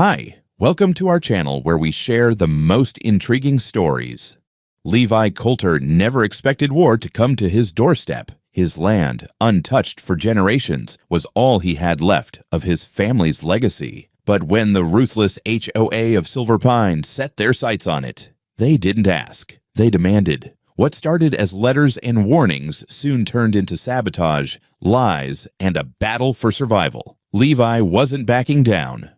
Hi, welcome to our channel where we share the most intriguing stories. Levi Coulter never expected war to come to his doorstep. His land, untouched for generations, was all he had left of his family's legacy. But when the ruthless HOA of Silver Pine set their sights on it, they didn't ask, they demanded. What started as letters and warnings soon turned into sabotage, lies, and a battle for survival. Levi wasn't backing down.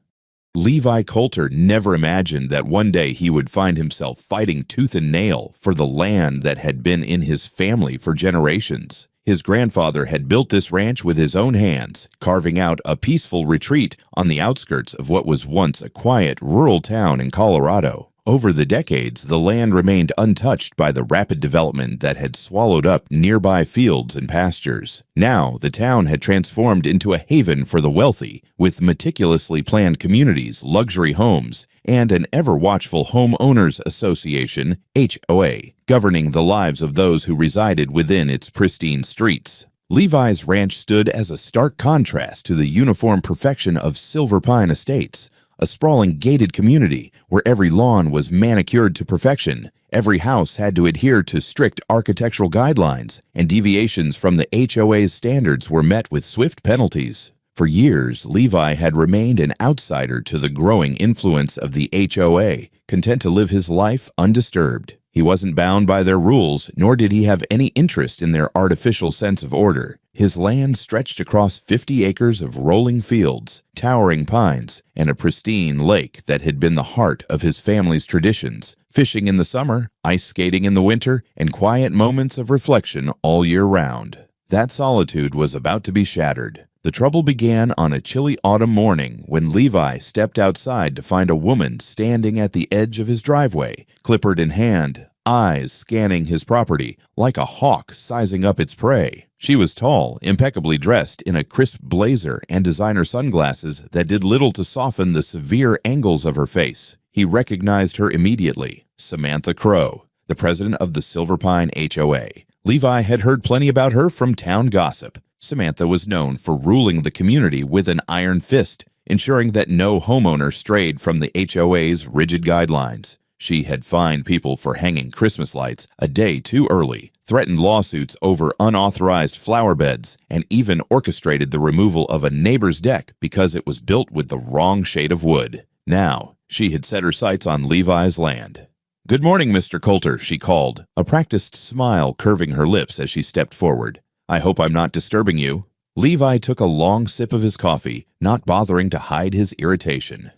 Levi Coulter never imagined that one day he would find himself fighting tooth and nail for the land that had been in his family for generations. His grandfather had built this ranch with his own hands, carving out a peaceful retreat on the outskirts of what was once a quiet rural town in Colorado. Over the decades, the land remained untouched by the rapid development that had swallowed up nearby fields and pastures. Now, the town had transformed into a haven for the wealthy, with meticulously planned communities, luxury homes, and an ever-watchful Homeowners Association, HOA, governing the lives of those who resided within its pristine streets. Levi's ranch stood as a stark contrast to the uniform perfection of Silver Pine Estates, a sprawling gated community where every lawn was manicured to perfection. Every house had to adhere to strict architectural guidelines, and deviations from the HOA's standards were met with swift penalties. For years, Levi had remained an outsider to the growing influence of the HOA, content to live his life undisturbed. He wasn't bound by their rules, nor did he have any interest in their artificial sense of order. His land stretched across 50 acres of rolling fields, towering pines, and a pristine lake that had been the heart of his family's traditions. Fishing in the summer, ice skating in the winter, and quiet moments of reflection all year round. That solitude was about to be shattered. The trouble began on a chilly autumn morning when Levi stepped outside to find a woman standing at the edge of his driveway, clipboard in hand, eyes scanning his property like a hawk sizing up its prey. She was tall, impeccably dressed in a crisp blazer and designer sunglasses that did little to soften the severe angles of her face. He recognized her immediately. Samantha Crow, the president of the Silver Pine HOA. Levi had heard plenty about her from town gossip. Samantha was known for ruling the community with an iron fist, ensuring that no homeowner strayed from the HOA's rigid guidelines. She had fined people for hanging Christmas lights a day too early, threatened lawsuits over unauthorized flower beds, and even orchestrated the removal of a neighbor's deck because it was built with the wrong shade of wood. Now, she had set her sights on Levi's land. "Good morning, Mr. Coulter," she called, a practiced smile curving her lips as she stepped forward. "I hope I'm not disturbing you." Levi took a long sip of his coffee, not bothering to hide his irritation.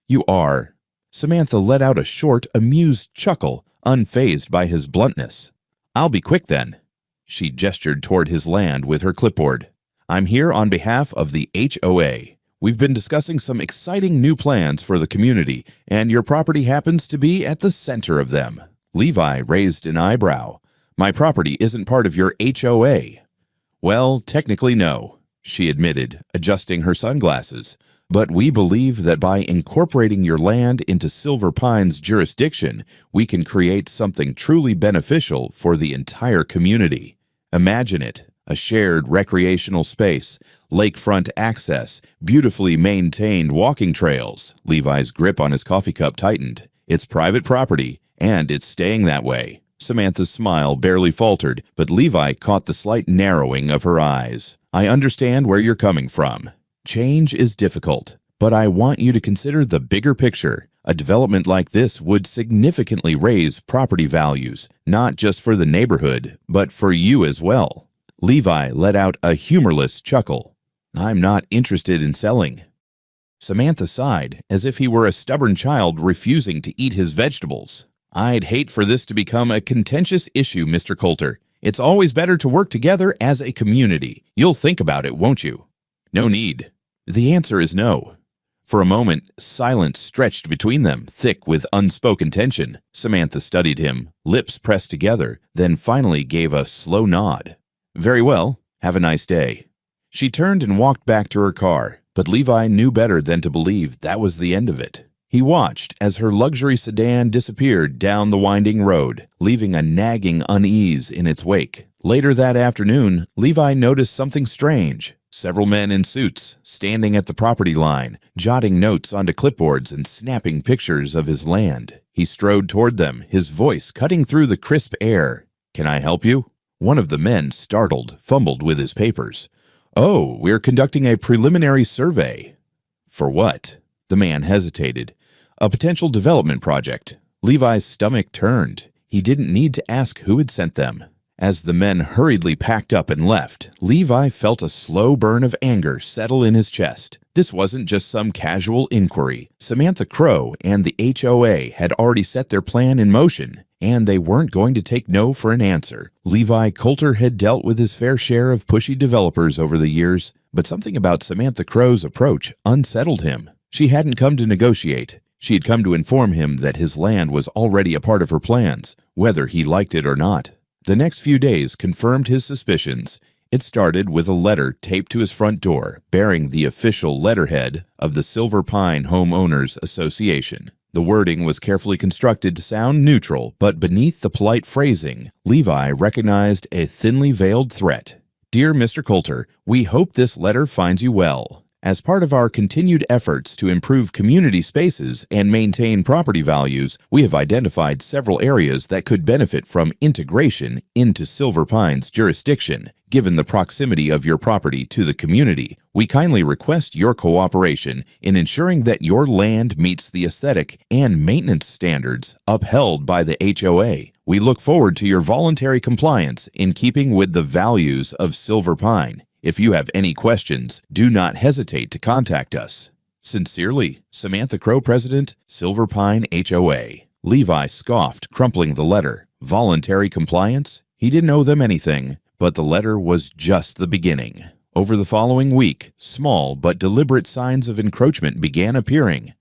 "You are." Samantha let out a short, amused chuckle, unfazed by his bluntness. "I'll be quick then." She gestured toward his land with her clipboard. "I'm here on behalf of the HOA. We've been discussing some exciting new plans for the community, and your property happens to be at the center of them." Levi raised an eyebrow. "My property isn't part of your HOA." "Well, technically no," she admitted, adjusting her sunglasses. "But we believe that by incorporating your land into Silver Pine's jurisdiction, we can create something truly beneficial for the entire community. Imagine it, a shared recreational space, lakefront access, beautifully maintained walking trails." Levi's grip on his coffee cup tightened. "It's private property, and it's staying that way." Samantha's smile barely faltered, but Levi caught the slight narrowing of her eyes. "I understand where you're coming from. Change is difficult, but I want you to consider the bigger picture. A development like this would significantly raise property values, not just for the neighborhood, but for you as well." Levi let out a humorless chuckle. "I'm not interested in selling." Samantha sighed, as if he were a stubborn child refusing to eat his vegetables. "I'd hate for this to become a contentious issue, Mr. Coulter. It's always better to work together as a community. You'll think about it, won't you?" "No need." The answer is no. For a moment, silence stretched between them, thick with unspoken tension. Samantha studied him, lips pressed together, then finally gave a slow nod. "Very well. Have a nice day." She turned and walked back to her car, but Levi knew better than to believe that was the end of it. He watched as her luxury sedan disappeared down the winding road, leaving a nagging unease in its wake. Later that afternoon, Levi noticed something strange. Several men in suits, standing at the property line, jotting notes onto clipboards and snapping pictures of his land. He strode toward them, his voice cutting through the crisp air. "Can I help you?" One of the men, startled, fumbled with his papers. "Oh, we're conducting a preliminary survey." "For what?" The man hesitated. "A potential development project." Levi's stomach turned. He didn't need to ask who had sent them. As the men hurriedly packed up and left, Levi felt a slow burn of anger settle in his chest. This wasn't just some casual inquiry. Samantha Crow and the HOA had already set their plan in motion, and they weren't going to take no for an answer. Levi Coulter had dealt with his fair share of pushy developers over the years, but something about Samantha Crow's approach unsettled him. She hadn't come to negotiate. She had come to inform him that his land was already a part of her plans, whether he liked it or not. The next few days confirmed his suspicions. It started with a letter taped to his front door, bearing the official letterhead of the Silver Pine Homeowners Association. The wording was carefully constructed to sound neutral, but beneath the polite phrasing, Levi recognized a thinly veiled threat. "Dear Mr. Coulter, we hope this letter finds you well. As part of our continued efforts to improve community spaces and maintain property values, we have identified several areas that could benefit from integration into Silver Pine's jurisdiction. Given the proximity of your property to the community, we kindly request your cooperation in ensuring that your land meets the aesthetic and maintenance standards upheld by the HOA. We look forward to your voluntary compliance in keeping with the values of Silver Pine. If you have any questions, do not hesitate to contact us. Sincerely, Samantha Crow, President, Silver Pine HOA." Levi scoffed, crumpling the letter. Voluntary compliance? He didn't owe them anything, but the letter was just the beginning. Over the following week, small but deliberate signs of encroachment began appearing.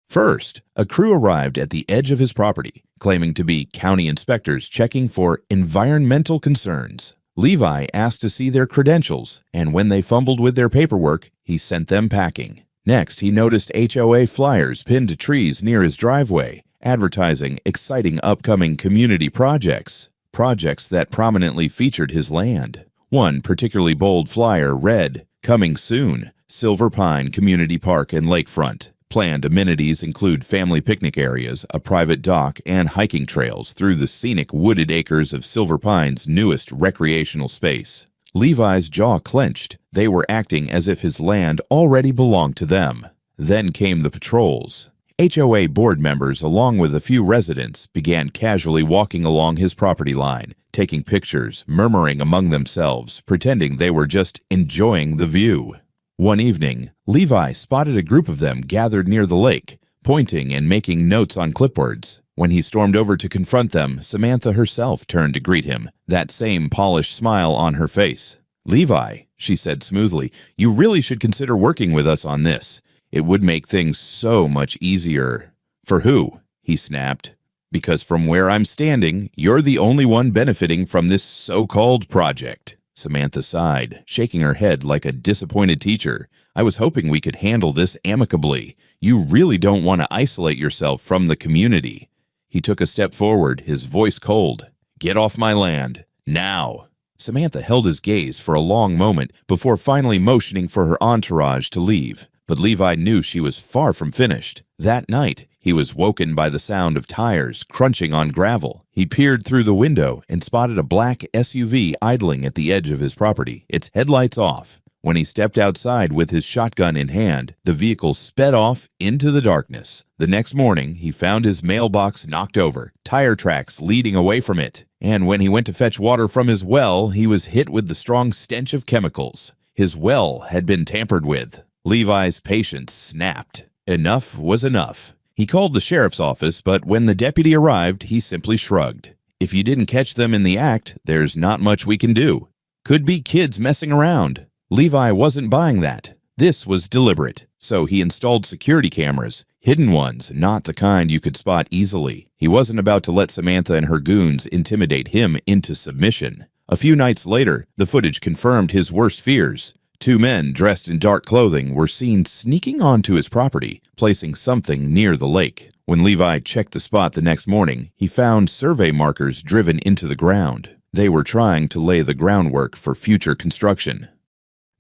First, a crew arrived at the edge of his property, claiming to be county inspectors checking for environmental concerns. Levi asked to see their credentials, and when they fumbled with their paperwork, he sent them packing. Next, he noticed HOA flyers pinned to trees near his driveway, advertising exciting upcoming community projects that prominently featured his land. One particularly bold flyer read, "Coming soon, Silver Pine Community Park and Lakefront. Planned amenities include family picnic areas, a private dock, and hiking trails through the scenic wooded acres of Silver Pine's newest recreational space." Levi's jaw clenched. They were acting as if his land already belonged to them. Then came the patrols. HOA board members, along with a few residents, began casually walking along his property line, taking pictures, murmuring among themselves, pretending they were just enjoying the view. One evening, Levi spotted a group of them gathered near the lake, pointing and making notes on clipboards. When he stormed over to confront them, Samantha herself turned to greet him, that same polished smile on her face. "Levi," she said smoothly, "you really should consider working with us on this. It would make things so much easier." "For who?" he snapped. "Because from where I'm standing, you're the only one benefiting from this so-called project." Samantha sighed, shaking her head like a disappointed teacher. "I was hoping we could handle this amicably. You really don't want to isolate yourself from the community." He took a step forward, his voice cold. "Get off my land. Now." Samantha held his gaze for a long moment before finally motioning for her entourage to leave. But Levi knew she was far from finished. That night, he was woken by the sound of tires crunching on gravel. He peered through the window and spotted a black SUV idling at the edge of his property, its headlights off. When he stepped outside with his shotgun in hand, the vehicle sped off into the darkness. The next morning, he found his mailbox knocked over, tire tracks leading away from it. And when he went to fetch water from his well, he was hit with the strong stench of chemicals. His well had been tampered with. Levi's patience snapped. Enough was enough. He called the sheriff's office, but when the deputy arrived, he simply shrugged. "If you didn't catch them in the act, there's not much we can do. Could be kids messing around." Levi wasn't buying that. This was deliberate. So he installed security cameras, hidden ones, not the kind you could spot easily. He wasn't about to let Samantha and her goons intimidate him into submission. A few nights later, the footage confirmed his worst fears. Two men dressed in dark clothing were seen sneaking onto his property, placing something near the lake. When Levi checked the spot the next morning, he found survey markers driven into the ground. They were trying to lay the groundwork for future construction.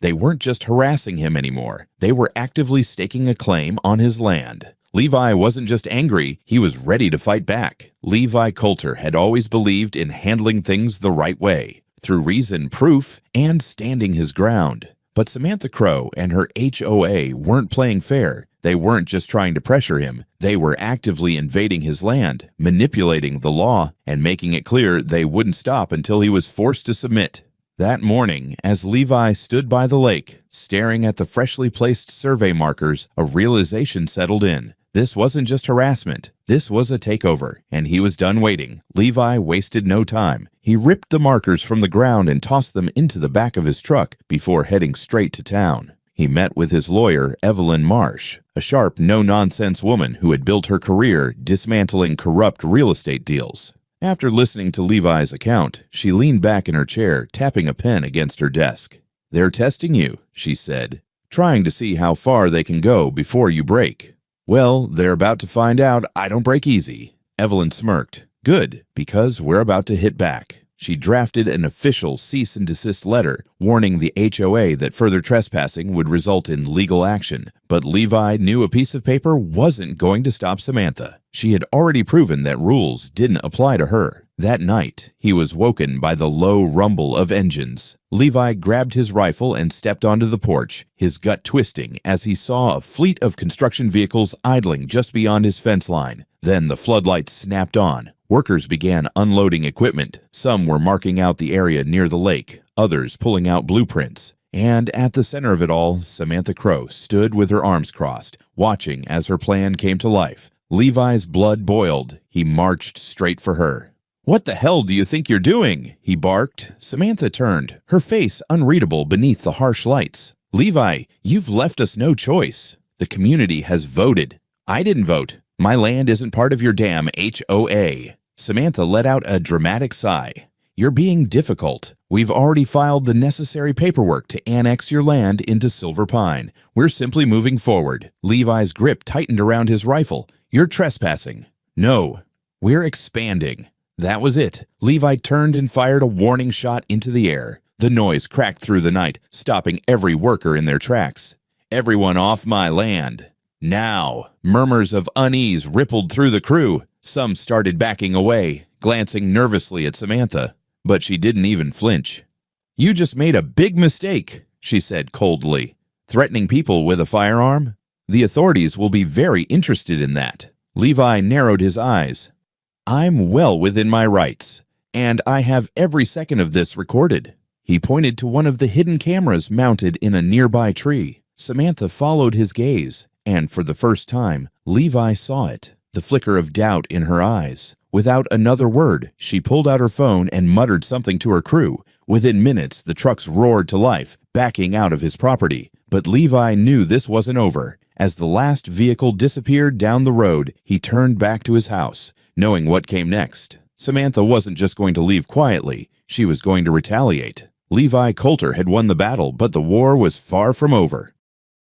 They weren't just harassing him anymore. They were actively staking a claim on his land. Levi wasn't just angry, he was ready to fight back. Levi Coulter had always believed in handling things the right way, through reason, proof, and standing his ground. But Samantha Crow and her HOA weren't playing fair. They weren't just trying to pressure him. They were actively invading his land, manipulating the law, and making it clear they wouldn't stop until he was forced to submit. That morning, as Levi stood by the lake, staring at the freshly placed survey markers, a realization settled in. This wasn't just harassment. This was a takeover, and he was done waiting. Levi wasted no time. He ripped the markers from the ground and tossed them into the back of his truck before heading straight to town. He met with his lawyer, Evelyn Marsh, a sharp, no-nonsense woman who had built her career dismantling corrupt real estate deals. After listening to Levi's account, she leaned back in her chair, tapping a pen against her desk. "They're testing you," she said, "trying to see how far they can go before you break." "Well, they're about to find out I don't break easy." Evelyn smirked. "Good, because we're about to hit back." She drafted an official cease and desist letter warning the HOA that further trespassing would result in legal action. But Levi knew a piece of paper wasn't going to stop Samantha. She had already proven that rules didn't apply to her. That night, he was woken by the low rumble of engines. Levi grabbed his rifle and stepped onto the porch, his gut twisting as he saw a fleet of construction vehicles idling just beyond his fence line. Then the floodlights snapped on. Workers began unloading equipment. Some were marking out the area near the lake, others pulling out blueprints. And at the center of it all, Samantha Crow stood with her arms crossed, watching as her plan came to life. Levi's blood boiled. He marched straight for her. "What the hell do you think you're doing?" he barked. Samantha turned, her face unreadable beneath the harsh lights. "Levi, you've left us no choice. The community has voted." "I didn't vote. My land isn't part of your damn HOA." Samantha let out a dramatic sigh. "You're being difficult. We've already filed the necessary paperwork to annex your land into Silver Pine. We're simply moving forward." Levi's grip tightened around his rifle. "You're trespassing." "No, we're expanding." That was it. Levi turned and fired a warning shot into the air. The noise cracked through the night, stopping every worker in their tracks. "Everyone off my land. Now!" Murmurs of unease rippled through the crew. Some started backing away, glancing nervously at Samantha, but she didn't even flinch. "You just made a big mistake," she said coldly. "Threatening people with a firearm? The authorities will be very interested in that." Levi narrowed his eyes. "I'm well within my rights, and I have every second of this recorded." He pointed to one of the hidden cameras mounted in a nearby tree. Samantha followed his gaze, and for the first time, Levi saw it. The flicker of doubt in her eyes. Without another word, she pulled out her phone and muttered something to her crew. Within minutes, the trucks roared to life, backing out of his property. But Levi knew this wasn't over. As the last vehicle disappeared down the road, he turned back to his house, knowing what came next. Samantha wasn't just going to leave quietly. She was going to retaliate. Levi Coulter had won the battle, but the war was far from over.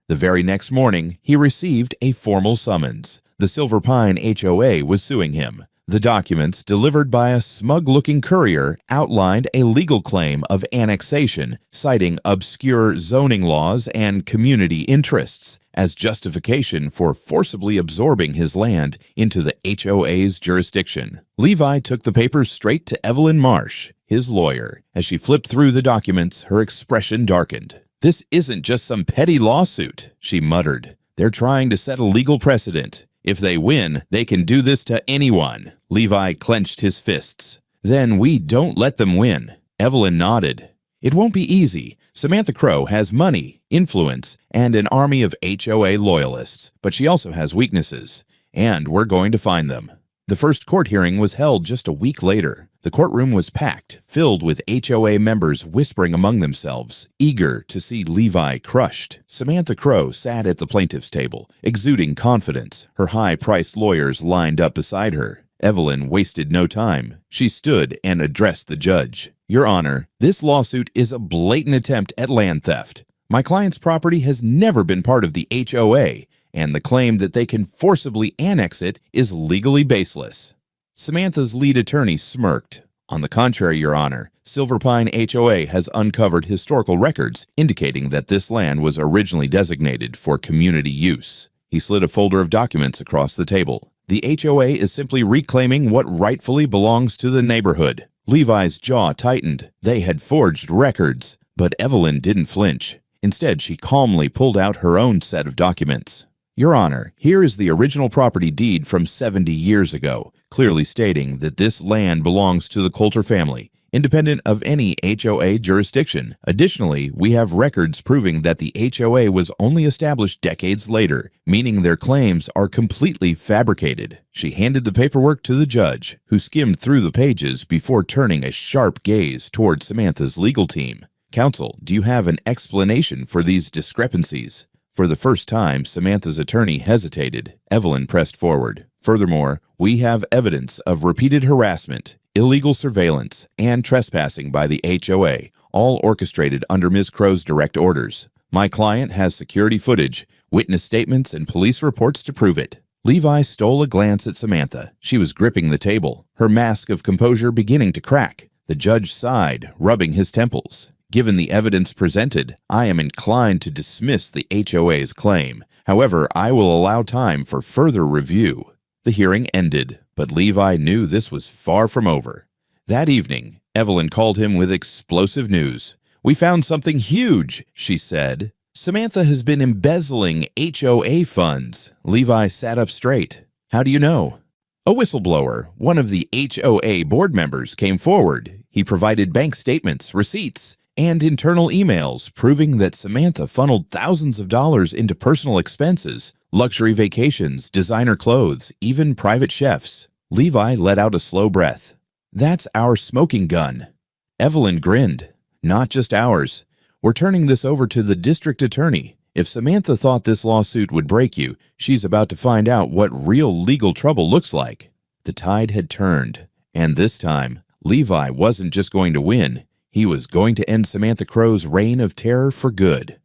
The very next morning, he received a formal summons. The Silver Pine HOA was suing him. The documents, delivered by a smug-looking courier, outlined a legal claim of annexation, citing obscure zoning laws and community interests as justification for forcibly absorbing his land into the HOA's jurisdiction. Levi took the papers straight to Evelyn Marsh, his lawyer. As she flipped through the documents, her expression darkened. "This isn't just some petty lawsuit," she muttered. "They're trying to set a legal precedent. If they win, they can do this to anyone." Levi clenched his fists. "Then we don't let them win." Evelyn nodded. "It won't be easy. Samantha Crow has money, influence, and an army of HOA loyalists, but she also has weaknesses, and we're going to find them." The first court hearing was held just a week later. The courtroom was packed, filled with HOA members whispering among themselves, eager to see Levi crushed. Samantha Crow sat at the plaintiff's table, exuding confidence, her high-priced lawyers lined up beside her. Evelyn wasted no time. She stood and addressed the judge. "Your Honor, this lawsuit is a blatant attempt at land theft. My client's property has never been part of the HOA, and the claim that they can forcibly annex it is legally baseless." Samantha's lead attorney smirked. "On the contrary, Your Honor, Silver Pine HOA has uncovered historical records indicating that this land was originally designated for community use. He slid a folder of documents across the table. The HOA is simply reclaiming what rightfully belongs to the neighborhood. Levi's jaw tightened. They had forged records. But Evelyn didn't flinch. Instead, she calmly pulled out her own set of documents. Your Honor, here is the original property deed from 70 years ago, clearly stating that this land belongs to the Coulter family, independent of any HOA jurisdiction. Additionally, we have records proving that the HOA was only established decades later, meaning their claims are completely fabricated. She handed the paperwork to the judge, who skimmed through the pages before turning a sharp gaze toward Samantha's legal team. Counsel, do you have an explanation for these discrepancies? For the first time, Samantha's attorney hesitated. Evelyn pressed forward. Furthermore, we have evidence of repeated harassment, illegal surveillance, and trespassing by the HOA, all orchestrated under Ms. Crow's direct orders. My client has security footage, witness statements, and police reports to prove it. Levi stole a glance at Samantha. She was gripping the table, her mask of composure beginning to crack. The judge sighed, rubbing his temples. Given the evidence presented, I am inclined to dismiss the HOA's claim. However, I will allow time for further review. The hearing ended, but Levi knew this was far from over. That evening, Evelyn called him with explosive news. We found something huge, she said. Samantha has been embezzling HOA funds. Levi sat up straight. How do you know? A whistleblower, one of the HOA board members, came forward. He provided bank statements, receipts, and internal emails proving that Samantha funneled thousands of dollars into personal expenses, luxury vacations, designer clothes, even private chefs. Levi let out a slow breath. That's our smoking gun. Evelyn grinned. Not just ours. We're turning this over to the district attorney. If Samantha thought this lawsuit would break you, she's about to find out what real legal trouble looks like. The tide had turned, and this time, Levi wasn't just going to win. He was going to end Samantha Crow's reign of terror for good.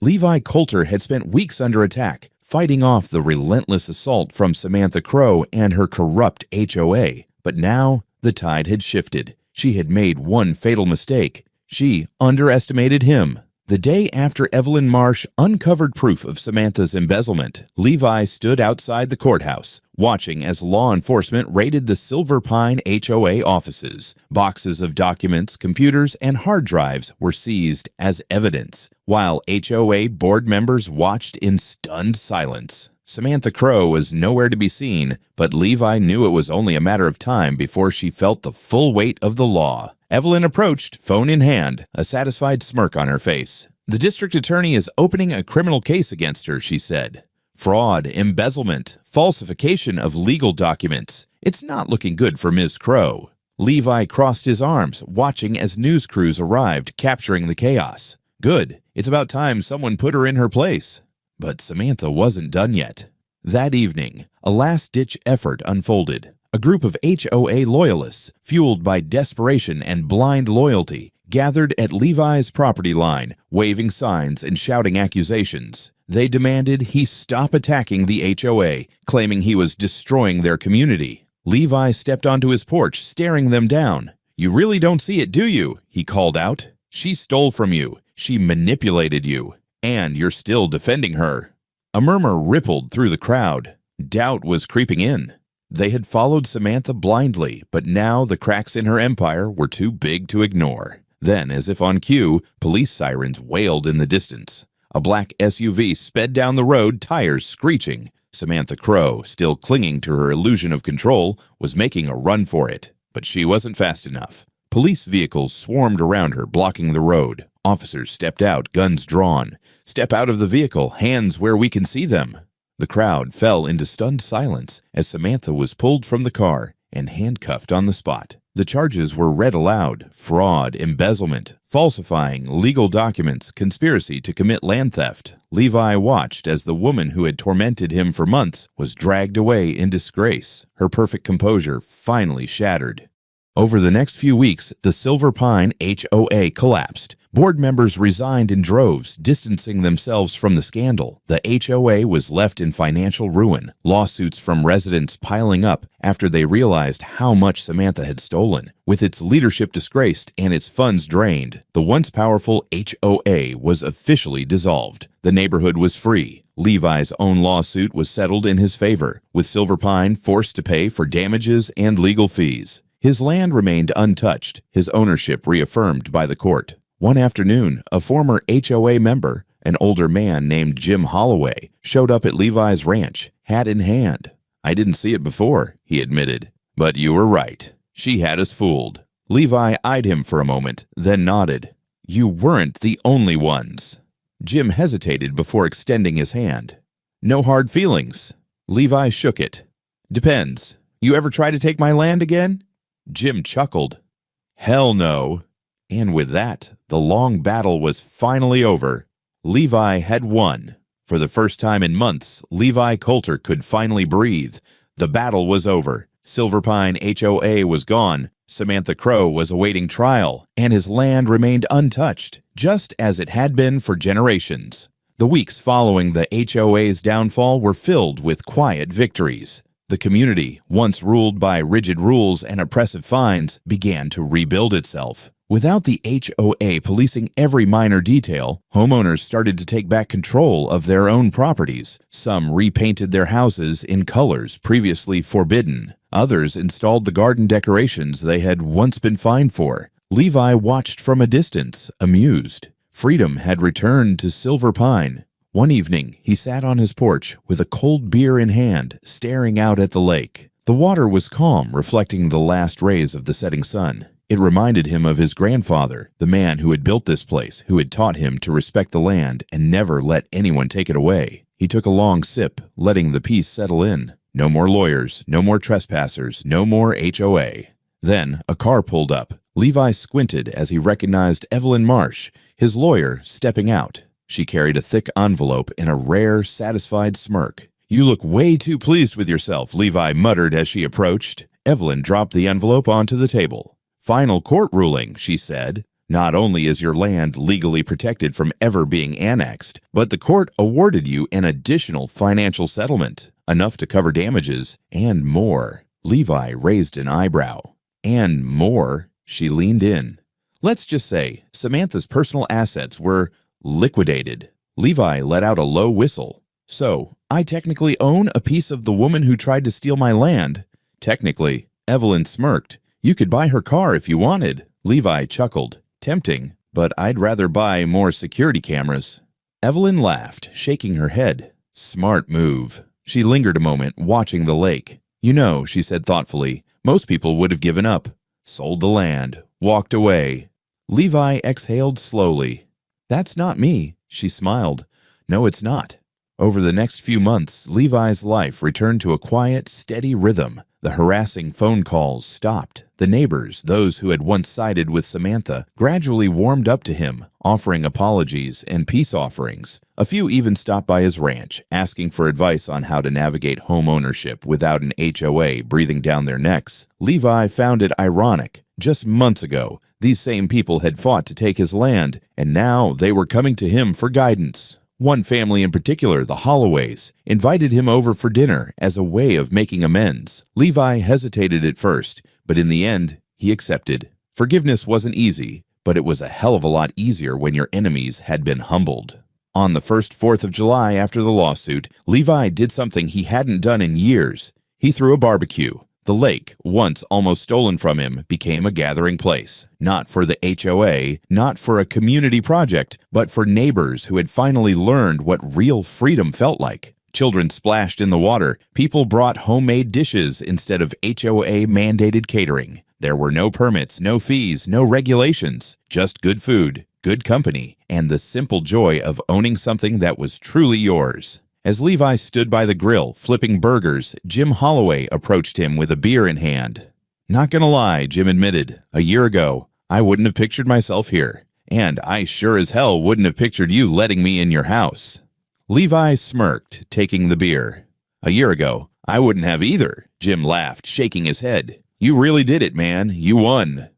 Levi Coulter had spent weeks under attack, fighting off the relentless assault from Samantha Crow and her corrupt HOA. But now, the tide had shifted. She had made one fatal mistake. She underestimated him. The day after Evelyn Marsh uncovered proof of Samantha's embezzlement, Levi stood outside the courthouse, watching as law enforcement raided the Silver Pine HOA offices. Boxes of documents, computers, and hard drives were seized as evidence, while HOA board members watched in stunned silence. Samantha Crow was nowhere to be seen, but Levi knew it was only a matter of time before she felt the full weight of the law. Evelyn approached, phone in hand, a satisfied smirk on her face. The district attorney is opening a criminal case against her, she said. Fraud, embezzlement, falsification of legal documents. It's not looking good for Ms. Crow. Levi crossed his arms, watching as news crews arrived, capturing the chaos. Good. It's about time someone put her in her place. But Samantha wasn't done yet. That evening, a last-ditch effort unfolded. A group of HOA loyalists, fueled by desperation and blind loyalty, gathered at Levi's property line, waving signs and shouting accusations. They demanded he stop attacking the HOA, claiming he was destroying their community. Levi stepped onto his porch, staring them down. You really don't see it, do you? He called out. She stole from you. She manipulated you. And you're still defending her. A murmur rippled through the crowd. Doubt was creeping in. They had followed Samantha blindly, but now the cracks in her empire were too big to ignore. Then, as if on cue, police sirens wailed in the distance. A black SUV sped down the road, tires screeching. Samantha Crow, still clinging to her illusion of control, was making a run for it. But she wasn't fast enough. Police vehicles swarmed around her, blocking the road. Officers stepped out, guns drawn. Step out of the vehicle, hands where we can see them. The crowd fell into stunned silence as Samantha was pulled from the car and handcuffed on the spot. The charges were read aloud: fraud, embezzlement, falsifying legal documents, conspiracy to commit land theft. Levi watched as the woman who had tormented him for months was dragged away in disgrace, her perfect composure finally shattered. Over the next few weeks, the Silver Pine HOA collapsed. Board members resigned in droves, distancing themselves from the scandal. The HOA was left in financial ruin, lawsuits from residents piling up after they realized how much Samantha had stolen. With its leadership disgraced and its funds drained, the once powerful HOA was officially dissolved. The neighborhood was free. Levi's own lawsuit was settled in his favor, with Silver Pine forced to pay for damages and legal fees. His land remained untouched, his ownership reaffirmed by the court. One afternoon, a former HOA member, an older man named Jim Holloway, showed up at Levi's ranch, hat in hand. "I didn't see it before," he admitted. "But you were right. She had us fooled." Levi eyed him for a moment, then nodded. "You weren't the only ones." Jim hesitated before extending his hand. "No hard feelings." Levi shook it. "Depends. You ever try to take my land again?" Jim chuckled. "Hell no." And with that, the long battle was finally over. Levi had won. For the first time in months, Levi Coulter could finally breathe. The battle was over. Silver Pine HOA was gone. Samantha Crow was awaiting trial, and his land remained untouched, just as it had been for generations. The weeks following the HOA's downfall were filled with quiet victories. The community, once ruled by rigid rules and oppressive fines, began to rebuild itself. Without the HOA policing every minor detail, homeowners started to take back control of their own properties. Some repainted their houses in colors previously forbidden. Others installed the garden decorations they had once been fined for. Levi watched from a distance, amused. Freedom had returned to Silver Pine. One evening, he sat on his porch with a cold beer in hand, staring out at the lake. The water was calm, reflecting the last rays of the setting sun. It reminded him of his grandfather, the man who had built this place, who had taught him to respect the land and never let anyone take it away. He took a long sip, letting the peace settle in. No more lawyers, no more trespassers, no more HOA. Then a car pulled up. Levi squinted as he recognized Evelyn Marsh, his lawyer, stepping out. She carried a thick envelope and a rare, satisfied smirk. "You look way too pleased with yourself," Levi muttered as she approached. Evelyn dropped the envelope onto the table. "Final court ruling," she said. "Not only is your land legally protected from ever being annexed, but the court awarded you an additional financial settlement, enough to cover damages, and more." Levi raised an eyebrow. "And more?" She leaned in. "Let's just say Samantha's personal assets were liquidated." Levi let out a low whistle. "So, I technically own a piece of the woman who tried to steal my land?" "Technically." Evelyn smirked. "You could buy her car if you wanted." Levi chuckled. "Tempting, but I'd rather buy more security cameras." Evelyn laughed, shaking her head. "Smart move." She lingered a moment, watching the lake. "You know," she said thoughtfully, "most people would have given up. Sold the land, walked away." Levi exhaled slowly. "That's not me," she smiled. "No, it's not." Over the next few months, Levi's life returned to a quiet, steady rhythm. The harassing phone calls stopped. The neighbors, those who had once sided with Samantha, gradually warmed up to him, offering apologies and peace offerings. A few even stopped by his ranch, asking for advice on how to navigate home ownership without an HOA breathing down their necks. Levi found it ironic. Just months ago, these same people had fought to take his land, and now they were coming to him for guidance. One family in particular, the Holloways, invited him over for dinner as a way of making amends. Levi hesitated at first, but in the end, he accepted. Forgiveness wasn't easy, but it was a hell of a lot easier when your enemies had been humbled. On the first 4th of July after the lawsuit, Levi did something he hadn't done in years. He threw a barbecue. The lake, once almost stolen from him, became a gathering place. Not for the HOA, not for a community project, but for neighbors who had finally learned what real freedom felt like. Children splashed in the water. People brought homemade dishes instead of HOA-mandated catering. There were no permits, no fees, no regulations, just good food, good company, and the simple joy of owning something that was truly yours. As Levi stood by the grill, flipping burgers, Jim Holloway approached him with a beer in hand. "Not gonna lie," Jim admitted, "a year ago, I wouldn't have pictured myself here. And I sure as hell wouldn't have pictured you letting me in your house." Levi smirked, taking the beer. "A year ago, I wouldn't have either," Jim laughed, shaking his head. You really did it, man. You won."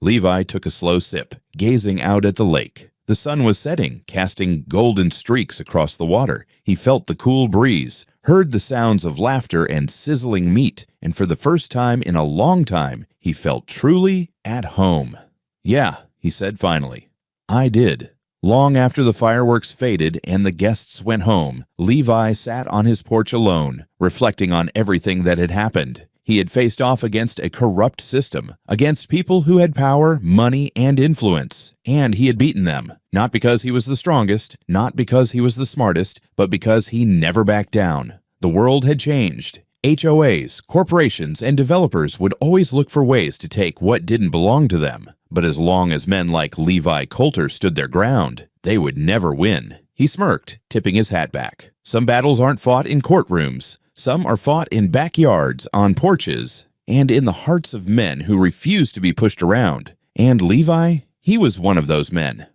Levi took a slow sip, gazing out at the lake. The sun was setting, casting golden streaks across the water. He felt the cool breeze, heard the sounds of laughter and sizzling meat, and for the first time in a long time, he felt truly at home. "Yeah," he said finally. "I did." Long after the fireworks faded and the guests went home, Levi sat on his porch alone, reflecting on everything that had happened. He had faced off against a corrupt system, against people who had power, money, and influence, and he had beaten them. Not because he was the strongest, not because he was the smartest, but because he never backed down. The world had changed. HOAs, corporations, and developers would always look for ways to take what didn't belong to them. But as long as men like Levi Coulter stood their ground, they would never win. He smirked, tipping his hat back. Some battles aren't fought in courtrooms. Some are fought in backyards, on porches, and in the hearts of men who refuse to be pushed around. And Levi, he was one of those men.